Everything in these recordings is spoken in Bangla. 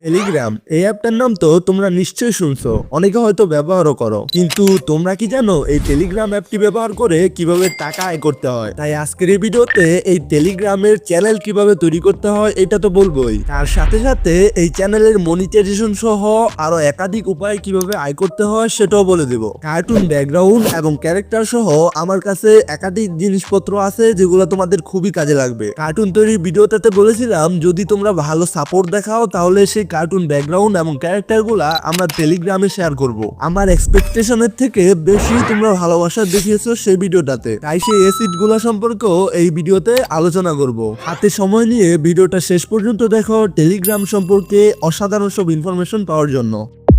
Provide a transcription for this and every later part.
টেলিগ্রাম এই অ্যাপটার নাম তো তোমরা নিশ্চয়ই শুনছো, অনেকে হয়তো ব্যবহারও করো, কিন্তু তোমরা কি জানো এই টেলিগ্রাম অ্যাপটি ব্যবহার করে কিভাবে টাকা আয় করতে হয়? তাই আজকের এই ভিডিওতে এই টেলিগ্রামের চ্যানেল কিভাবে তৈরি করতে হয় এটা তো বলবোই, তার সাথে সাথে এই চ্যানেলের মনিটাইজেশন সহ আরো একাধিক উপায় কিভাবে আয় করতে হয় সেটাও বলে দেব। কার্টুন ব্যাকগ্রাউন্ড এবং ক্যারেক্টার সহ আমার কাছে একাধিক জিনিসপত্র আছে যেগুলো তোমাদের খুবই কাজে লাগবে। কার্টুন তৈরির ভিডিওটাতে বলেছিলাম যদি তোমরা ভালো সাপোর্ট দেখাও তাহলে সেই কার্টুন ব্যাকগ্রাউন্ড এবং ক্যারেক্টারগুলা আমরা টেলিগ্রামে শেয়ার করব। আমার এক্সপেকটেশনের থেকে বেশি তোমরা ভালোবাসা দেখিয়েছো সেই ভিডিওটাতে, তাই সেই এসিড গুলা সম্পর্কেও এই ভিডিওতে আলোচনা করব। হাতে সময় নিয়ে ভিডিওটা শেষ পর্যন্ত দেখো টেলিগ্রাম সম্পর্কে অসাধারণ সব ইনফরমেশন পাওয়ার জন্য।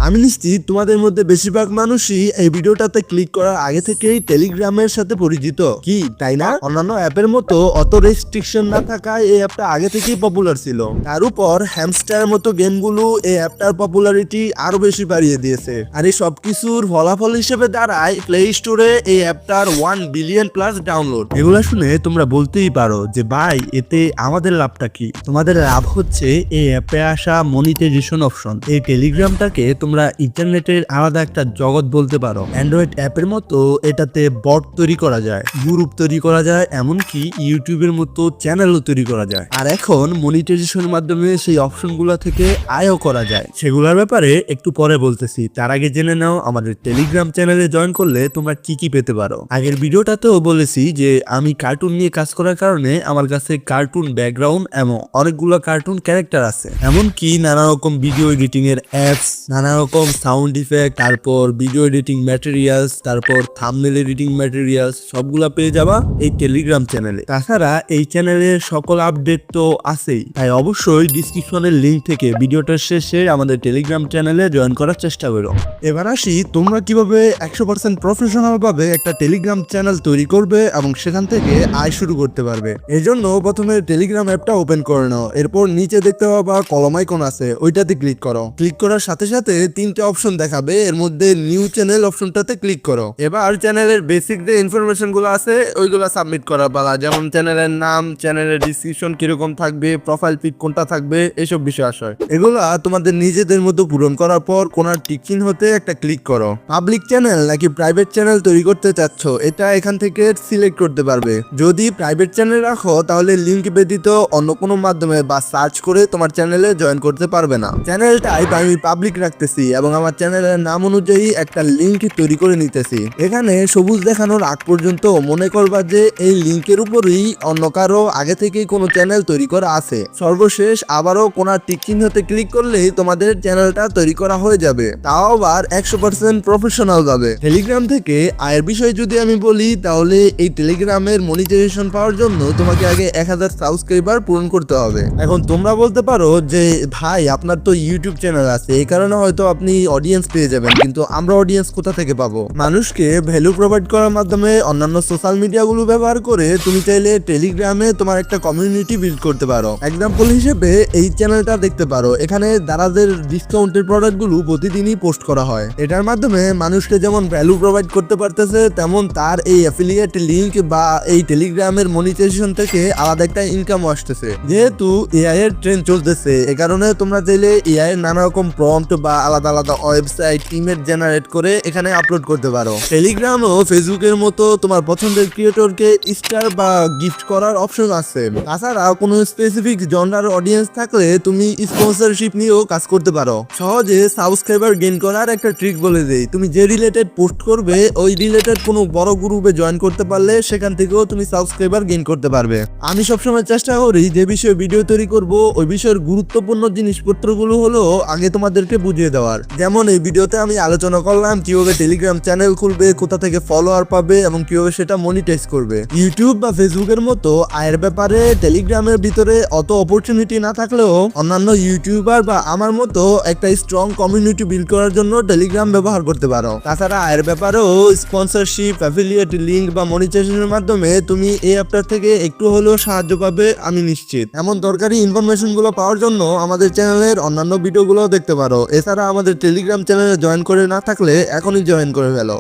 আমি নিশ্চিত তোমাদের মধ্যে বেশিরভাগ মানুষই এই ভিডিওটাতে ক্লিক করার আগে থেকেই টেলিগ্রামের সাথে পরিচিত, কি তাই না? অন্যান্য অ্যাপের মতো অত রেস্ট্রিকশন না থাকায় এই অ্যাপটা আগে থেকেই পপুলার ছিল। তার উপর হ্যামস্টার মতো গেমগুলো এই অ্যাপটার পপুলারিটি আরো বেশি বাড়িয়ে দিয়েছে। আর এই সবকিছুর ফলাফল হিসেবে দাঁড়ায় প্লে স্টোরে এই অ্যাপটার 1 বিলিয়ন প্লাস ডাউনলোড। এগুলা শুনে তোমরা বলতেই পারো যে ভাই এতে আমাদের লাভটা কি? তোমাদের লাভ হচ্ছে এই অ্যাপে আসা মনিটাইজেশন অপশন। এই টেলিগ্রামটাকে তোমরা ইন্টারনেটের আলাদা একটা জগৎ বলতে পারো। অ্যান্ড্রয়েড অ্যাপের মতো এটাতে বট তৈরি করা যায়, গ্রুপ তৈরি করা যায়, এমনকি ইউটিউবের মতো চ্যানেলও তৈরি করা যায়। আর এখন মনিটাইজেশনের মাধ্যমে সেই অপশনগুলো থেকে আয়ও করা যায়। সেগুলোর ব্যাপারে একটু পরে বলতেছি, তার আগে জেনে নাও আমাদের টেলিগ্রাম চ্যানেলে জয়েন করলে তোমরা কি কি পেতে পারো। আগের ভিডিওটাতেও বলেছি যে আমি কার্টুন নিয়ে কাজ করার কারণে আমার কাছে কার্টুন ব্যাকগ্রাউন্ড এবং অনেকগুলো কার্টুন ক্যারেক্টার আছে, এমনকি নানা রকম ভিডিও এডিটিং এর অ্যাপস, নানা রকম সাউন্ড ইফেক্ট, তারপর ভিডিও এডিটিং ম্যাটেরিয়ালস, তারপর থাম্বনেল এডিটিং ম্যাটেরিয়ালস সবগুলা পেয়ে যাবা এই টেলিগ্রাম চ্যানেলে। তাছাড়া এই চ্যানেলের সকল আপডেট তো আছেই, তাই অবশ্যই ডিসক্রিপশনের লিংক থেকে ভিডিওটার শেষে আমাদের টেলিগ্রাম চ্যানেলে জয়েন করার চেষ্টা করো। এবার আসি তোমরা কিভাবে 100% প্রফেশনাল ভাবে একটা টেলিগ্রাম চ্যানেল তৈরি করবে এবং সেখান থেকে আয় শুরু করতে পারবে। এই জন্য প্রথমে টেলিগ্রাম অ্যাপটা ওপেন করে নাও, এরপর নিচে দেখতে পাবা কলম আইকন আছে, ওইটাতে ক্লিক করো। ক্লিক করার সাথে সাথে তিনটে অপশন দেখাবে, এর মধ্যে নিউ চ্যানেল অপশনটাতে ক্লিক করো। এবার চ্যানেলের বেসিক যে ইনফরমেশন গুলো আছে ওইগুলো সাবমিট করা পালা, যেমন চ্যানেলের নাম, চ্যানেলের ডিসক্রিপশন কিরকম থাকবে, প্রোফাইল পিক কোনটা থাকবে, এইসব বিষয় আসে। এগুলা তোমাদের নিজেদের মতো পূরণ করার পর কোনার টিক চিহ্ন হতে একটা ক্লিক করো। পাবলিক চ্যানেল নাকি প্রাইভেট চ্যানেল তৈরি করতে চাচ্ছ এটা এখান থেকে সিলেক্ট করতে পারবে। যদি প্রাইভেট চ্যানেল রাখো তাহলে লিংক ব্যতীত অন্য কোনো মাধ্যমে বা সার্চ করে তোমার চ্যানেলে জয়েন করতে পারবে না। চ্যানেলটাই আমি পাবলিক রাখতেছি এবং আমার চ্যানেলের নাম অনুযায়ী একটা লিংক তৈরি করে নিতেছি। এখানে সবুজ দেখানোর আগ পর্যন্ত মনে করবা যে এই লিংকের উপরই অন্য কারো আগে থেকেই কোনো চ্যানেল তৈরি করা আছে। সর্বশেষ আবারও কোনার টিক চিহ্নতে ক্লিক করলেই তোমাদের চ্যানেলটা তৈরি করা হয়ে যাবে, তাও আবার 100% প্রফেশনাল ভাবে। টেলিগ্রাম থেকে আয়ের বিষয়ে যদি আমি বলি তাহলে এই টেলিগ্রামের মনিটাইজেশন পাওয়ার জন্য তোমাকে আগে 1000 সাবস্ক্রাইবার পূরণ করতে হবে। এখন তোমরা বলতে পারো যে ভাই আপনার তো ইউটিউব চ্যানেল আছে, এই কারণে হয়তো আপনি অডিয়েন্স পেয়ে যাবেন, কিন্তু আমরা অডিয়েন্স কোথা থেকে পাবো? মানুষকে ভ্যালু প্রোভাইড করার মাধ্যমে অন্যান্য সোশ্যাল মিডিয়া গুলো ব্যবহার করে তুমি চাইলে টেলিগ্রামে তোমার একটা কমিউনিটি বিল্ড করতে পারো। এক্সাম্পল হিসেবে এই চ্যানেলটা দেখতে পারো, এখানে দারাজের ডিসকাউন্টের প্রোডাক্ট গুলো প্রতিদিনই পোস্ট করা হয়। এটার মাধ্যমে মানুষকে যেমন ভ্যালু প্রোভাইড করতে পারতেছে, তেমন তার এই অ্যাফিলিয়েট লিংক বা এই টেলিগ্রামের মনিটাইজেশন থেকে আলাদা একটা ইনকাম আসতেছে। যেহেতু এআই এর ট্রেন্ড চলতেছে, এ কারণে তোমরা চাইলে এআই এর নানা রকম প্রম্পট বা আলাদা আলাদা ওয়েবসাইট ইমেজ জেনারেট করে এখানে আপলোড করতে পারো। টেলিগ্রাম ও ফেসবুকের মতো তোমার পছন্দের ক্রিয়েটরকে স্টার বা গিফট করার অপশন আছে। তাছাড়া কোনো স্পেসিফিক জনরার অডিয়েন্স থাকলে তুমি স্পন্সরশিপ নিয়েও কাজ করতে পারো। সহজে সাবস্ক্রাইবার গেইন করার একটা ট্রিক বলে দেই, তুমি যে রিলেটেড পোস্ট করবে ওই রিলেটেড কোনো বড় গ্রুপে জয়েন করতে পারলে সেখান থেকেও তুমি সাবস্ক্রাইবার গেইন করতে পারবে। আমি সবসময় চেষ্টা করি যে বিষয়ে ভিডিও তৈরি করব ওই বিষয়ের গুরুত্বপূর্ণ জিনিসপত্রগুলো হলো আগে তোমাদেরকে বুঝিয়ে দেওয়ার। যেমন এই ভিডিওতে আমি আলোচনা করলাম কিভাবে টেলিগ্রাম চ্যানেল খুলবে, কোথা থেকে ফলোয়ার পাবে এবং কিভাবে সেটা মনিটাইজ করবে। ইউটিউব বা ফেসবুকের মতো আয়ের ব্যাপারে টেলিগ্রামের ভিতরে অত অপরচুনিটি না থাকলেও অন্যান্য ইউটিউবার বা আমার মতো একটা স্ট্রং কমিউনিটি বিল্ড করার জন্য টেলিগ্রাম ব্যবহার করতে পারো। তাছাড়া আয়ের ব্যাপারেও স্পন্সরশিপ, অ্যাফিলিয়েট লিংক বা মনিটাইজেশনের মাধ্যমে তুমি এই অ্যাপটার থেকে একটু হলেও সাহায্য পাবে আমি নিশ্চিত। এমন দরকারি ইনফরমেশন গুলো পাওয়ার জন্য আমাদের চ্যানেলের অন্যান্য ভিডিওগুলো দেখতে পারো। এছাড়া আমাদের টেলিগ্রাম চ্যানেলে জয়েন করে না থাকলে এখনই জয়েন করে ফেলো।